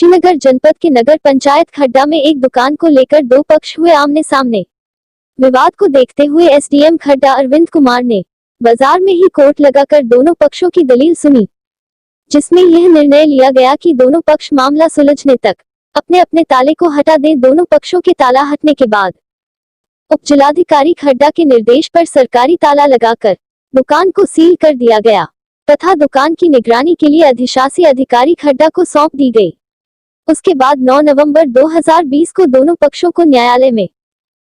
कुशीनगर जनपद के नगर पंचायत खड्डा में एक दुकान को लेकर दो पक्ष हुए आमने सामने। विवाद को देखते हुए एसडीएम खड्डा अरविंद कुमार ने बाजार में ही कोर्ट लगाकर दोनों पक्षों की दलील सुनी, जिसमें यह निर्णय लिया गया कि दोनों पक्ष मामला सुलझने तक अपने अपने ताले को हटा दें। दोनों पक्षों के ताला हटने के बाद उप जिलाधिकारी खड्डा के निर्देश पर सरकारी ताला लगाकर दुकान को सील कर दिया गया तथा दुकान की निगरानी के लिए अधिशासी अधिकारी खड्डा को सौंप दी गई। उसके बाद 9 नवंबर 2020 को दोनों पक्षों को न्यायालय में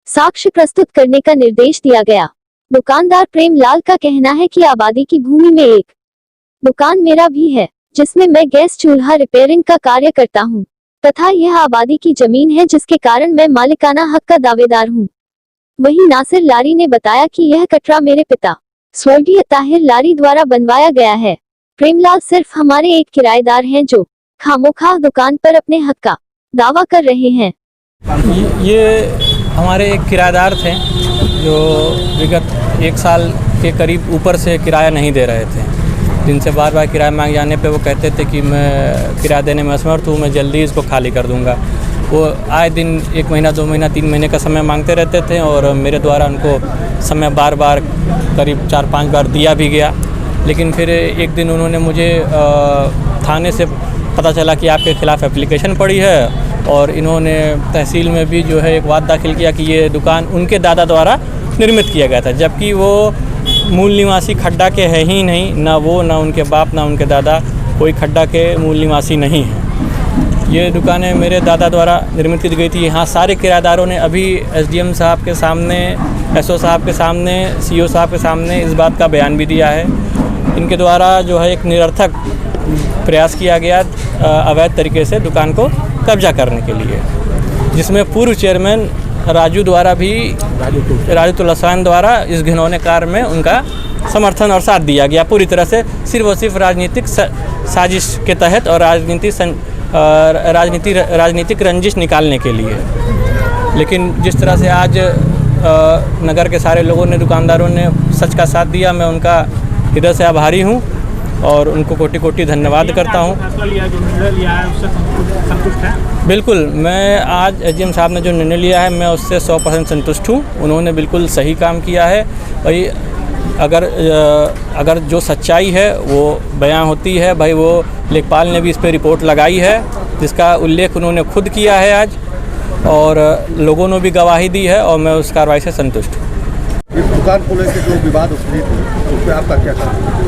साक्ष्य प्रस्तुत करने का निर्देश दिया गया। दुकानदार प्रेम लाल का कहना है कि आबादी की भूमि में एक दुकान मेरा भी है, जिसमें मैं गैस चूल्हा रिपेयरिंग का कार्य करता हूं, तथा यह आबादी की जमीन है जिसके कारण मैं मालिकाना हक का दावेदार हूं। वहीं नासिर लारी ने बताया कि यह कटरा मेरे पिता स्वर्गीय ताहिर लारी द्वारा बनवाया गया है। प्रेमलाल सिर्फ हमारे एक किराएदार हैं जो खामोखा दुकान पर अपने हक का दावा कर रहे हैं। ये हमारे एक किराएदार थे जो विगत 1 साल के करीब ऊपर से किराया नहीं दे रहे थे, जिनसे बार बार किराया मांग जाने पे वो कहते थे कि मैं किराया देने में असमर्थ हूँ, मैं जल्दी इसको खाली कर दूँगा। वो आए दिन 1 महीना 2 महीना 3 महीने का समय मांगते रहते थे और मेरे द्वारा उनको समय बार बार करीब 4-5 बार दिया भी गया। लेकिन फिर एक दिन उन्होंने मुझे थाने से पता चला कि आपके खिलाफ़ एप्लीकेशन पड़ी है और इन्होंने तहसील में भी जो है एक वाद दाखिल किया कि ये दुकान उनके दादा द्वारा निर्मित किया गया था, जबकि वो मूल निवासी खड्डा के है ही नहीं। ना वो, ना उनके बाप, ना उनके दादा कोई खड्डा के मूल निवासी नहीं है। ये दुकानें मेरे दादा द्वारा निर्मित की गई थी। यहाँ सारे किराएदारों ने अभी एसडीएम साहब के सामने, एसओ साहब के सामने, सीओ साहब के सामने इस बात का बयान भी दिया है। इनके द्वारा जो है एक निरर्थक प्रयास किया गया अवैध तरीके से दुकान को कब्जा करने के लिए, जिसमें पूर्व चेयरमैन राजू तुलसानी द्वारा इस घिनौने कार्य में उनका समर्थन और साथ दिया गया पूरी तरह से, सिर्फ और सिर्फ राजनीतिक साजिश के तहत और राजनीतिक रंजिश निकालने के लिए। लेकिन जिस तरह से आज नगर के सारे लोगों ने, दुकानदारों ने सच का साथ दिया, मैं उनका हृदय से आभारी हूँ और उनको कोटि कोटि धन्यवाद करता हूँ। बिल्कुल, मैं आज एसडीएम साहब ने जो निर्णय लिया है मैं उससे 100% संतुष्ट हूँ। उन्होंने बिल्कुल सही काम किया है। भाई अगर जो सच्चाई है वो बयां होती है, भाई वो लेखपाल ने भी इस पर रिपोर्ट लगाई है जिसका उल्लेख उन्होंने खुद किया है आज, और लोगों ने भी गवाही दी है और मैं उस कार्रवाई से संतुष्ट हूँ। इस दुकान को लेकर जो विवाद उठे थे उस पर आपका क्या कहना है?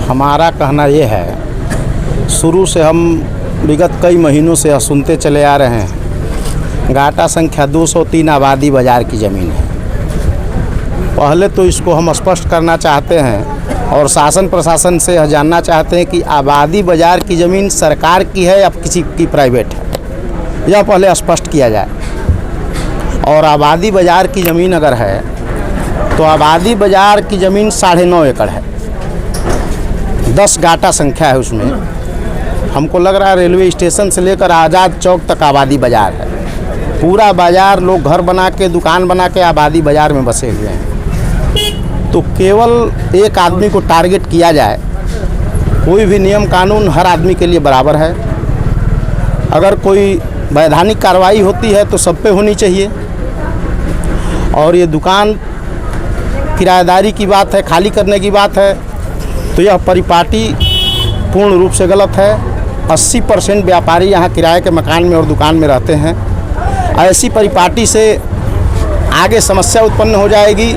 हमारा कहना ये है, शुरू से हम विगत कई महीनों से सुनते चले आ रहे हैं, घाटा संख्या 203 आबादी बाज़ार की ज़मीन है। पहले तो इसको हम स्पष्ट करना चाहते हैं और शासन प्रशासन से जानना चाहते हैं कि आबादी बाज़ार की ज़मीन सरकार की है या किसी की प्राइवेट है, यह पहले स्पष्ट किया जाए। और आबादी बाज़ार की ज़मीन अगर है तो आबादी बाज़ार की ज़मीन 9.5 एकड़ है, 10 घाटा संख्या है उसमें। हमको लग रहा है रेलवे स्टेशन से लेकर आज़ाद चौक तक आबादी बाज़ार है। पूरा बाज़ार लोग घर बना के, दुकान बना के आबादी बाज़ार में बसे हुए हैं। तो केवल एक आदमी को टारगेट किया जाए, कोई भी नियम कानून हर आदमी के लिए बराबर है। अगर कोई वैधानिक कार्रवाई होती है तो सब पे होनी चाहिए। और ये दुकान किराएदारी की बात है, खाली करने की बात है, तो यह परिपाटी पूर्ण रूप से गलत है। 80% व्यापारी यहाँ किराए के मकान में और दुकान में रहते हैं। ऐसी परिपाटी से आगे समस्या उत्पन्न हो जाएगी।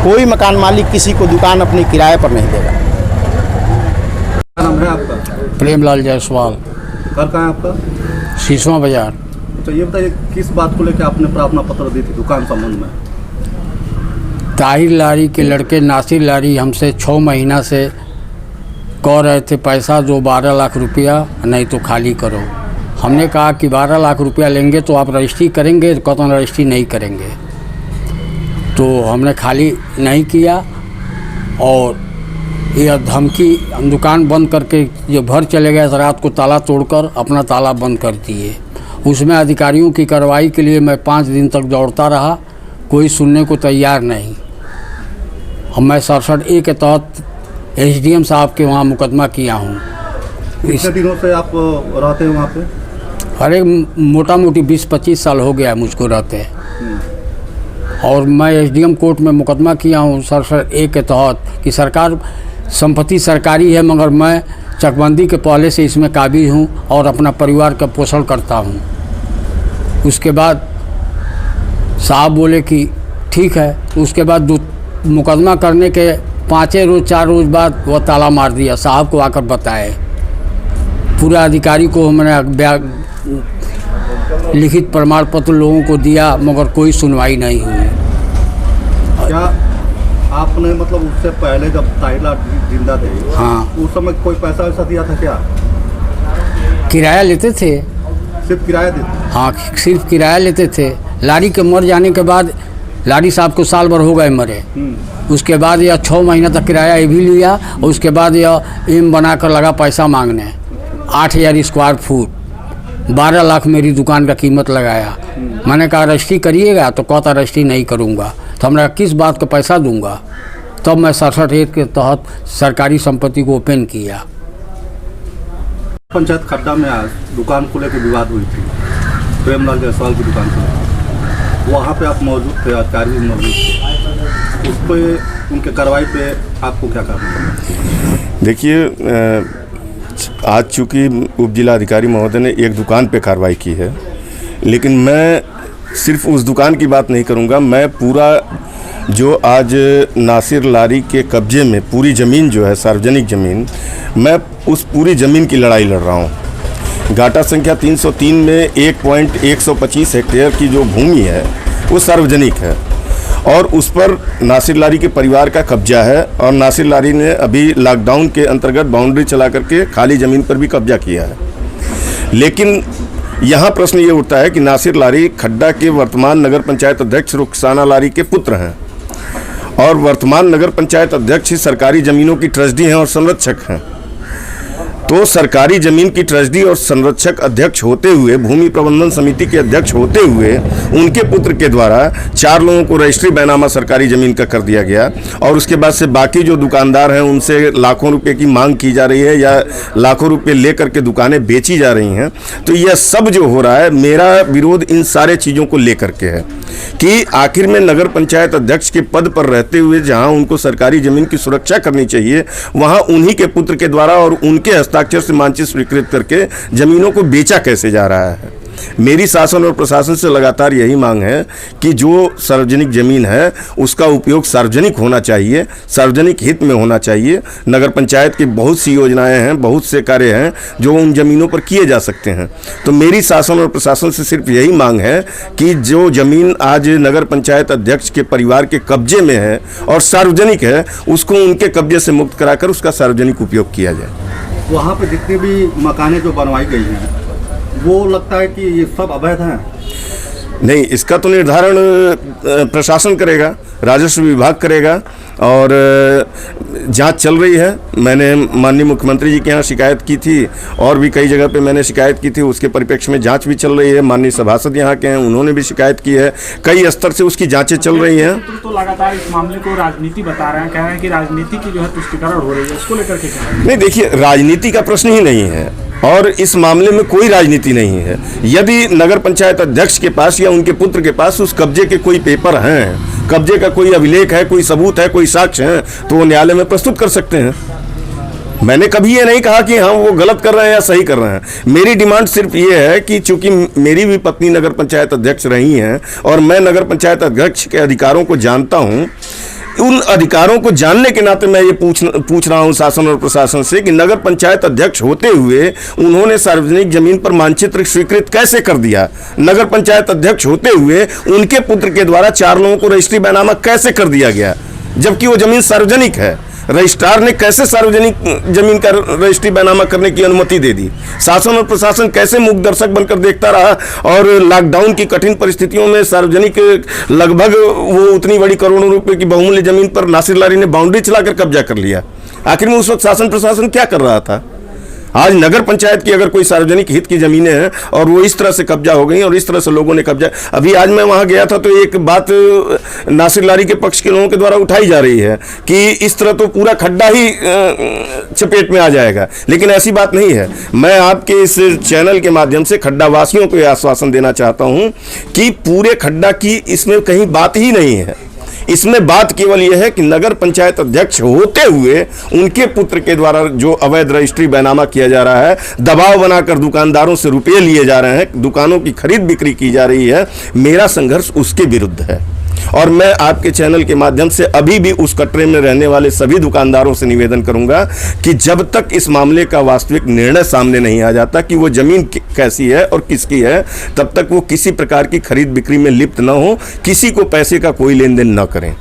कोई मकान मालिक किसी को दुकान अपनी किराए पर नहीं देगा। क्या नाम है आपका? प्रेमलाल जायसवाल। घर कहाँ है आपका? शीशवा बाजार। तो ये बताइए, किस बात को लेकर आपने प्रार्थना पत्र दी थी दुकान संबंध में? ताहिर लारी के लड़के नासिर लारी हमसे 6 महीना से कह रहे थे पैसा दो, 12 लाख रुपया, नहीं तो खाली करो। हमने कहा कि 12 लाख रुपया लेंगे तो आप रजिस्ट्री करेंगे, तो कहते रजिस्ट्री नहीं करेंगे। तो हमने खाली नहीं किया और यह धमकी, दुकान बंद करके जो घर चले गए, रात को ताला तोड़कर अपना ताला बंद कर दिए। उसमें अधिकारियों की कार्रवाई के लिए मैं 5 दिन तक दौड़ता रहा, कोई सुनने को तैयार नहीं। मैं 67A के तहत एसडीएम साहब के वहाँ मुकदमा किया हूँ। कितने दिनों से आप रहते हैं वहाँ पे? अरे मोटा मोटी 20-25 साल हो गया है मुझको रहते हैं। और मैं एसडीएम कोर्ट में मुकदमा किया हूँ सर ए के तहत कि सरकार संपत्ति सरकारी है, मगर मैं चकबंदी के पहले से इसमें काबिज हूँ और अपना परिवार का पोषण करता हूँ। उसके बाद साहब बोले कि ठीक है। उसके बाद मुकदमा करने के 5 रोज़ 4 रोज़ बाद वो ताला मार दिया। साहब को आकर बताए, पूरा अधिकारी को हमने लिखित प्रमाण पत्र लोगों को दिया, मगर कोई सुनवाई नहीं हुई। क्या आपने मतलब उससे पहले जब ताहिर लारी जिंदा थे, हाँ, उस समय कोई पैसा वैसा दिया था क्या? किराया लेते थे। सिर्फ किराया देते? हाँ, सिर्फ किराया लेते थे। लारी के मर जाने के बाद लारी साहब को साल भर हो गए मरे। उसके बाद यह 6 महीना तक किराया ये भी लिया और उसके बाद यह एम बना कर लगा पैसा मांगने। 8000 स्क्वायर फुट 12 लाख मेरी दुकान का कीमत लगाया। मैंने कहा रजिस्ट्री करिएगा, तो कहता रजिस्ट्री नहीं करूँगा। तो हमरा किस बात का पैसा दूंगा? तब मैं 67 के तहत सरकारी संपत्ति को ओपन किया। पंचायत खड्डा में आज दुकान को लेकर विवाद हुई थी, प्रेमलाल जायसवाल की दुकान को। वहाँ पे आप मौजूद थे, अधिकारी भी मौजूद थे, उस पर उनके कार्रवाई पे आपको क्या करना? देखिए, आज चूँकि उप जिला अधिकारी महोदय ने एक दुकान पे कार्रवाई की है, लेकिन मैं सिर्फ उस दुकान की बात नहीं करूँगा। मैं पूरा जो आज नासिर लारी के कब्जे में पूरी ज़मीन जो है सार्वजनिक ज़मीन, मैं उस पूरी ज़मीन की लड़ाई लड़ रहा हूँ। गाटा संख्या 303 में 1.125 हेक्टेयर की जो भूमि है वो सार्वजनिक है और उस पर नासिर लारी के परिवार का कब्जा है। और नासिर लारी ने अभी लॉकडाउन के अंतर्गत बाउंड्री चला करके खाली ज़मीन पर भी कब्जा किया है। लेकिन यहाँ प्रश्न ये उठता है कि नासिर लारी खड्डा के वर्तमान नगर पंचायत अध्यक्ष रुखसाना लारी के पुत्र हैं और वर्तमान नगर पंचायत अध्यक्ष ही सरकारी ज़मीनों की ट्रस्टी हैं और संरक्षक हैं। तो सरकारी ज़मीन की ट्रस्टी और संरक्षक अध्यक्ष होते हुए, भूमि प्रबंधन समिति के अध्यक्ष होते हुए, उनके पुत्र के द्वारा 4 लोगों को रजिस्ट्री बैनामा सरकारी ज़मीन का कर दिया गया और उसके बाद से बाकी जो दुकानदार हैं उनसे लाखों रुपए की मांग की जा रही है या लाखों रुपए ले करके दुकानें बेची जा रही हैं। तो यह सब जो हो रहा है, मेरा विरोध इन सारे चीज़ों को लेकर के है कि आखिर में नगर पंचायत अध्यक्ष के पद पर रहते हुए जहाँ उनको सरकारी ज़मीन की सुरक्षा करनी चाहिए, वहाँ उन्हीं के पुत्र के द्वारा और उनके हस्ताक्षर से मानचित्र स्वीकृत करके ज़मीनों को बेचा कैसे जा रहा है। मेरी शासन और प्रशासन से लगातार यही मांग है कि जो सार्वजनिक ज़मीन है उसका उपयोग सार्वजनिक होना चाहिए, सार्वजनिक हित में होना चाहिए। नगर पंचायत की बहुत सी योजनाएं हैं, बहुत से कार्य हैं जो उन ज़मीनों पर किए जा सकते हैं। तो मेरी शासन और प्रशासन से सिर्फ यही मांग है कि जो ज़मीन आज नगर पंचायत अध्यक्ष के परिवार के कब्जे में है और सार्वजनिक है, उसको उनके कब्जे से मुक्त कराकर उसका सार्वजनिक उपयोग किया जाए। वहाँ पे जितनी भी मकानें जो बनवाई गई हैं वो लगता है कि ये सब अवैध हैं? नहीं, इसका तो निर्धारण प्रशासन करेगा, राजस्व विभाग करेगा और जांच चल रही है। मैंने माननीय मुख्यमंत्री जी के यहाँ शिकायत की थी और भी कई जगह पे मैंने शिकायत की थी, उसके परिप्रेक्ष्य में जांच भी चल रही है। माननीय सभासद यहाँ के हैं, उन्होंने भी शिकायत की है, कई स्तर से उसकी जांचें चल रही हैं। तो लगातार इस मामले को राजनीति बता रहे हैं, कह रहे हैं कि राजनीति की जो है तुष्टिकरण हो रही है, इसको लेकर के नहीं, देखिए, राजनीति का प्रश्न ही नहीं है और इस मामले में कोई राजनीति नहीं है। यदि नगर पंचायत अध्यक्ष के पास या उनके पुत्र के पास उस कब्जे के कोई पेपर हैं, कब्जे का कोई अभिलेख है, कोई सबूत है, कोई साक्ष्य है, तो वो न्यायालय में प्रस्तुत कर सकते हैं। मैंने कभी ये नहीं कहा कि हम वो गलत कर रहे हैं या सही कर रहे हैं। मेरी डिमांड सिर्फ ये है कि चूंकि मेरी भी पत्नी नगर पंचायत अध्यक्ष रही हैं और मैं नगर पंचायत अध्यक्ष के अधिकारों को जानता हूँ, उन अधिकारों को जानने के नाते मैं ये पूछ रहा हूं शासन और प्रशासन से कि नगर पंचायत अध्यक्ष होते हुए उन्होंने सार्वजनिक जमीन पर मानचित्र स्वीकृत कैसे कर दिया? नगर पंचायत अध्यक्ष होते हुए उनके पुत्र के द्वारा 4 लोगों को रजिस्ट्री बैनामा कैसे कर दिया गया, जबकि वो जमीन सार्वजनिक है? रजिस्ट्रार ने कैसे सार्वजनिक जमीन का रजिस्ट्री बैनामा करने की अनुमति दे दी? शासन और प्रशासन कैसे मूक दर्शक बनकर देखता रहा और लॉकडाउन की कठिन परिस्थितियों में सार्वजनिक लगभग वो उतनी बड़ी करोड़ों रुपए की बहुमूल्य जमीन पर नासिर लारी ने बाउंड्री चलाकर कब्जा कर लिया? आखिर में उस वक्त शासन प्रशासन क्या कर रहा था? आज नगर पंचायत की अगर कोई सार्वजनिक हित की जमीनें हैं और वो इस तरह से कब्जा हो गई और इस तरह से लोगों ने कब्जा, अभी आज मैं वहां गया था तो एक बात नासिर लारी के पक्ष के लोगों के द्वारा उठाई जा रही है कि इस तरह तो पूरा खड्डा ही चपेट में आ जाएगा, लेकिन ऐसी बात नहीं है। मैं आपके इस चैनल के माध्यम से खड्डा वासियों को यह आश्वासन देना चाहता हूं कि पूरे खड्डा की इसमें कहीं बात ही नहीं है। इसमें बात केवल यह है कि नगर पंचायत अध्यक्ष होते हुए उनके पुत्र के द्वारा जो अवैध रजिस्ट्री बैनामा किया जा रहा है, दबाव बनाकर दुकानदारों से रुपए लिए जा रहे हैं, दुकानों की खरीद बिक्री की जा रही है, मेरा संघर्ष उसके विरुद्ध है। और मैं आपके चैनल के माध्यम से अभी भी उस कटरे में रहने वाले सभी दुकानदारों से निवेदन करूंगा कि जब तक इस मामले का वास्तविक निर्णय सामने नहीं आ जाता कि वो जमीन कैसी है और किसकी है, तब तक वो किसी प्रकार की खरीद बिक्री में लिप्त न हो, किसी को पैसे का कोई लेन देन न करें।